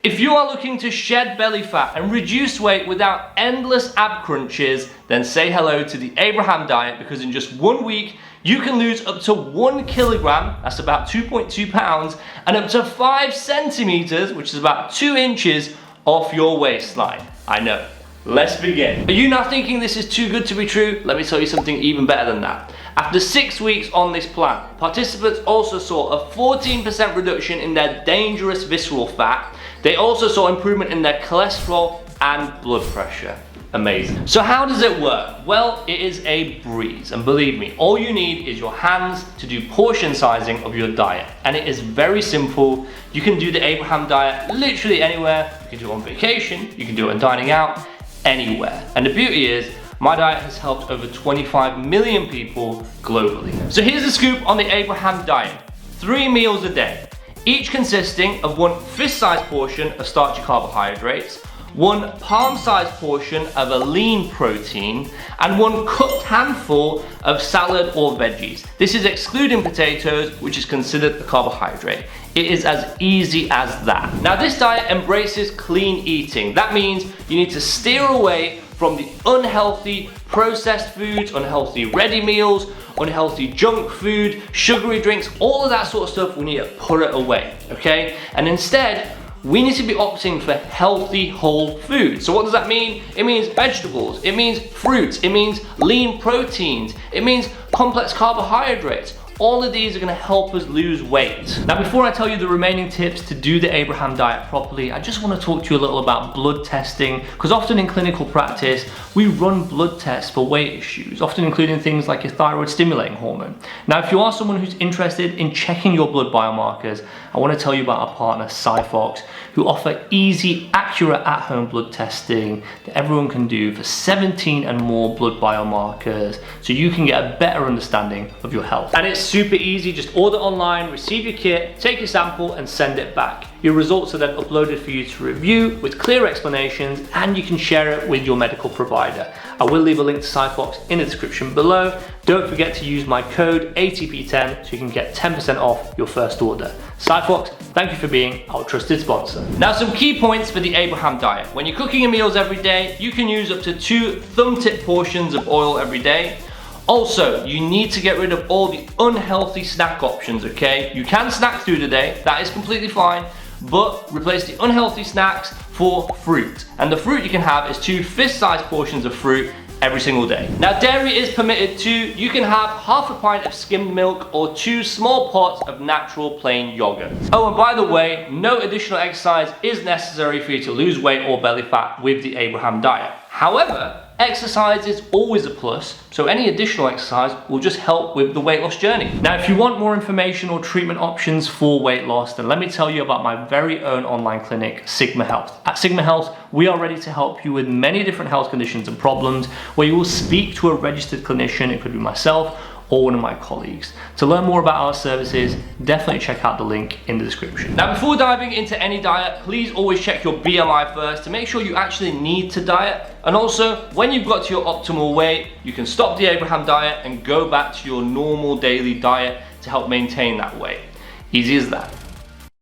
If you are looking to shed belly fat and reduce weight without endless ab crunches, then say hello to the Abraham diet, because in just 1 week, you can lose up to 1 kilogram, that's about 2.2 pounds, and up to 5 centimeters, which is about 2 inches, off your waistline. I know. Let's begin. Are you now thinking this is too good to be true? Let me tell you something even better than that. After 6 weeks on this plan, participants also saw a 14% reduction in their dangerous visceral fat. They also saw improvement in their cholesterol and blood pressure. Amazing. So how does it work? Well, it is a breeze, and believe me, all you need is your hands to do portion sizing of your diet, and it is very simple. You can do the Abraham diet literally anywhere. You can do it on vacation, you can do it on dining out, anywhere. And the beauty is, my diet has helped over 25 million people globally. So here's the scoop on the Abraham diet. 3 meals a day, each consisting of 1 fist-sized portion of starchy carbohydrates, 1 palm-sized portion of a lean protein, and 1 cooked handful of salad or veggies. This is excluding potatoes, which is considered a carbohydrate. It is as easy as that. Now, this diet embraces clean eating. That means you need to steer away from the unhealthy processed foods, unhealthy ready meals, unhealthy junk food, sugary drinks, all of that sort of stuff. We need to put it away, okay? And instead, we need to be opting for healthy whole food. So what does that mean? It means vegetables, it means fruits, it means lean proteins, it means complex carbohydrates. All of these are gonna help us lose weight. Now, before I tell you the remaining tips to do the Abraham diet properly, I just wanna talk to you a little about blood testing, because often in clinical practice, we run blood tests for weight issues, often including things like your thyroid stimulating hormone. Now, if you are someone who's interested in checking your blood biomarkers, I wanna tell you about our partner, SiPhox, who offer easy, accurate at-home blood testing that everyone can do for 17 and more blood biomarkers, so you can get a better understanding of your health. And it's super easy. Just order online, receive your kit, take your sample, and send it back. Your results are then uploaded for you to review with clear explanations, and you can share it with your medical provider. I will leave a link to SiPhox in the description below. Don't forget to use my code ATP10 so you can get 10% off your first order. SiPhox, thank you for being our trusted sponsor. Now, some key points for the Abraham diet. When you're cooking your meals every day, you can use up to 2 thumb-tip portions of oil every day. Also, you need to get rid of all the unhealthy snack options, okay? You can snack through the day, that is completely fine, but replace the unhealthy snacks for fruit. And the fruit you can have is 2 fist-sized portions of fruit every single day. Now, dairy is permitted too. You can have half a pint of skimmed milk or 2 small pots of natural plain yogurt. Oh, and by the way, no additional exercise is necessary for you to lose weight or belly fat with the Abraham diet. However, exercise is always a plus, so any additional exercise will just help with the weight loss journey. Now, if you want more information or treatment options for weight loss, then let me tell you about my very own online clinic, Sigma Health. At Sigma Health, we are ready to help you with many different health conditions and problems, where you will speak to a registered clinician. It could be myself or one of my colleagues. To learn more about our services, definitely check out the link in the description. Now, before diving into any diet, please always check your BMI first to make sure you actually need to diet. And also, when you've got to your optimal weight, you can stop the Abraham diet and go back to your normal daily diet to help maintain that weight. Easy as that.